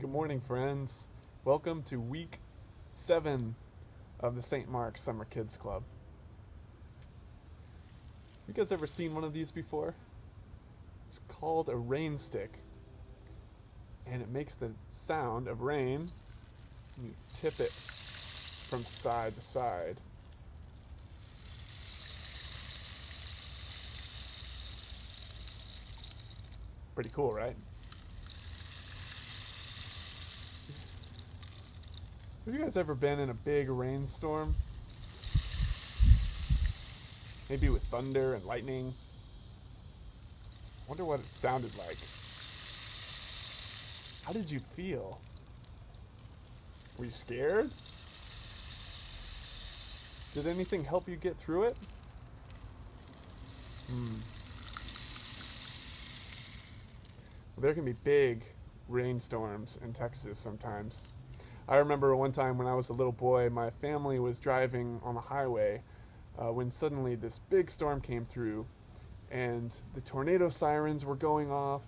Good morning, friends. Welcome to week 7 of the St. Mark's Summer Kids Club. You guys ever seen one of these before? It's called a rain stick, and it makes the sound of rain, and you tip it from side to side. Pretty cool, right? Have you guys ever been in a big rainstorm? Maybe with thunder and lightning? Wonder what it sounded like. How did you feel? Were you scared? Did anything help you get through it? Well, there can be big rainstorms in Texas sometimes. I remember one time when I was a little boy, my family was driving on the highway when suddenly this big storm came through, and the tornado sirens were going off,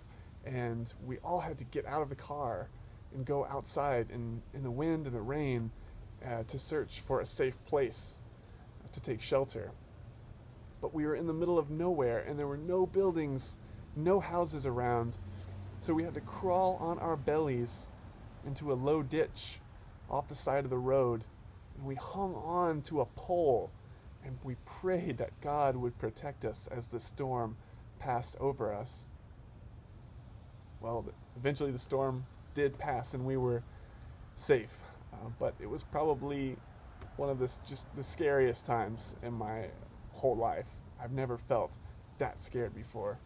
and we all had to get out of the car and go outside in the wind and the rain to search for a safe place to take shelter. But we were in the middle of nowhere, and there were no buildings, no houses around, so we had to crawl on our bellies into a low ditch off the side of the road, and we hung on to a pole, and we prayed that God would protect us as the storm passed over us. Well, eventually the storm did pass, and we were safe, but it was probably one of the scariest times in my whole life. I've never felt that scared before.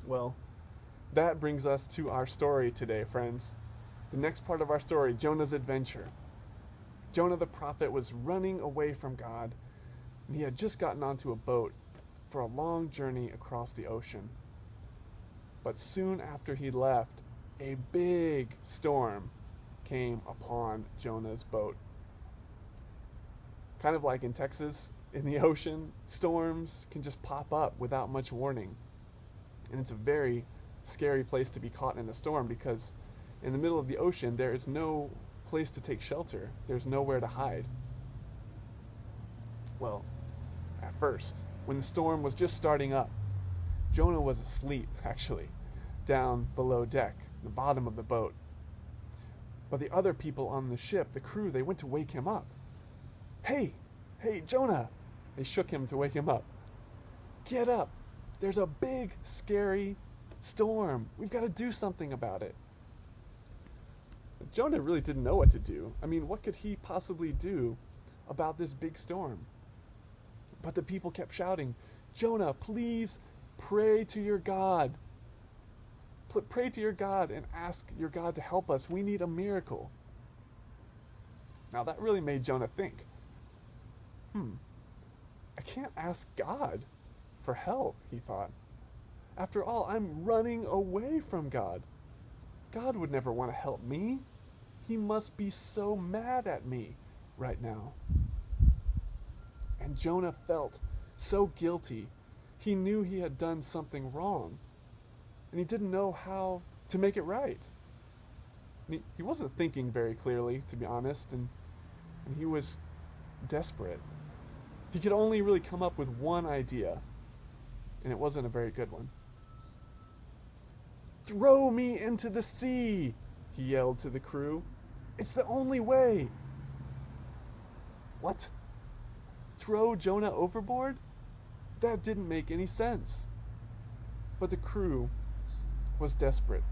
Well, that brings us to our story today, friends. The next part of our story, Jonah's adventure. Jonah the prophet was running away from God, and he had just gotten onto a boat for a long journey across the ocean. But soon after he left, a big storm came upon Jonah's boat. Kind of like in Texas, in the ocean, storms can just pop up without much warning. And it's a very scary place to be caught in a storm because in the middle of the ocean, there is no place to take shelter. There's nowhere to hide. Well, at first, when the storm was just starting up, Jonah was asleep, actually, down below deck, the bottom of the boat. But the other people on the ship, the crew, they went to wake him up. Hey, Jonah! They shook him to wake him up. Get up! There's a big, scary storm. We've got to do something about it. Jonah really didn't know what to do. I mean, what could he possibly do about this big storm? But the people kept shouting, Jonah, please pray to your God. Pray to your God and ask your God to help us. We need a miracle. Now that really made Jonah think, I can't ask God for help, he thought. After all, I'm running away from God. God would never want to help me. He must be so mad at me right now. And Jonah felt so guilty. He knew he had done something wrong, and he didn't know how to make it right. He wasn't thinking very clearly, to be honest, and he was desperate. He could only really come up with one idea, and it wasn't a very good one. Throw me into the sea, he yelled to the crew. It's the only way. What? Throw Jonah overboard? That didn't make any sense. But the crew was desperate.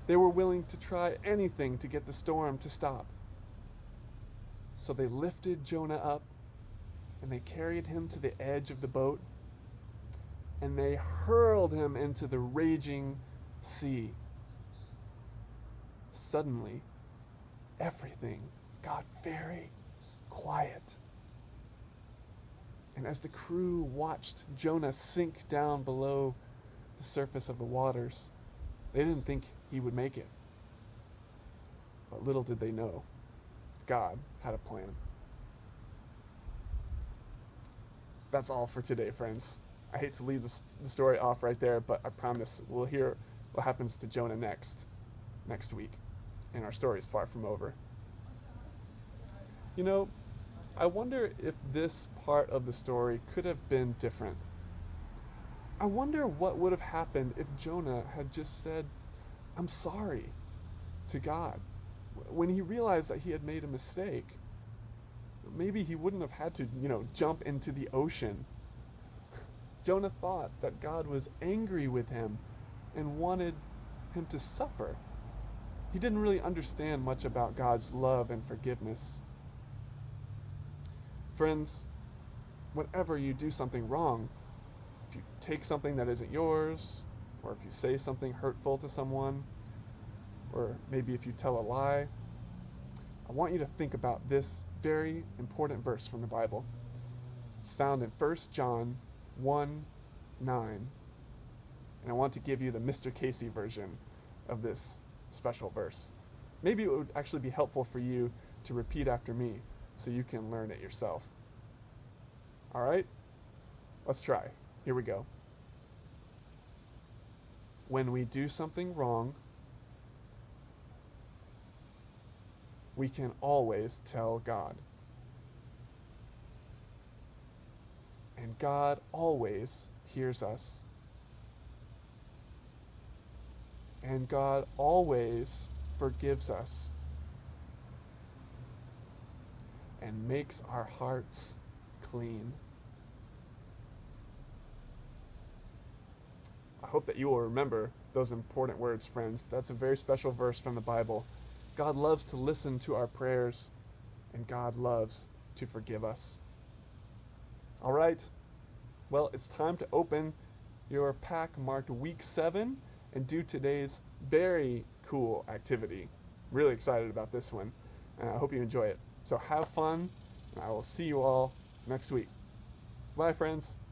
They were willing to try anything to get the storm to stop. So they lifted Jonah up, and they carried him to the edge of the boat, and they hurled him into the raging sea. Suddenly, everything got very quiet. And as the crew watched Jonah sink down below the surface of the waters, they didn't think he would make it. But little did they know, God had a plan. That's all for today, friends. I hate to leave the story off right there, but I promise we'll hear what happens to Jonah next. next week. And our story is far from over. You know, I wonder if this part of the story could have been different. I wonder what would have happened if Jonah had just said, "I'm sorry," to God. When he realized that he had made a mistake, maybe he wouldn't have had to, jump into the ocean. Jonah thought that God was angry with him and wanted him to suffer. He didn't really understand much about God's love and forgiveness. Friends, whenever you do something wrong, if you take something that isn't yours, or if you say something hurtful to someone, or maybe if you tell a lie, I want you to think about this very important verse from the Bible. It's found in 1 John 1:9. And I want to give you the Mr. Casey version of this special verse. Maybe it would actually be helpful for you to repeat after me so you can learn it yourself. All right? Let's try. Here we go. When we do something wrong, we can always tell God. And God always hears us. And God always forgives us and makes our hearts clean. I hope that you will remember those important words, friends. That's a very special verse from the Bible. God loves to listen to our prayers, and God loves to forgive us. All right. Well, it's time to open your pack marked week 7 and do today's very cool activity. Really excited about this one, and I hope you enjoy it. So have fun, and I will see you all next week. Bye, friends.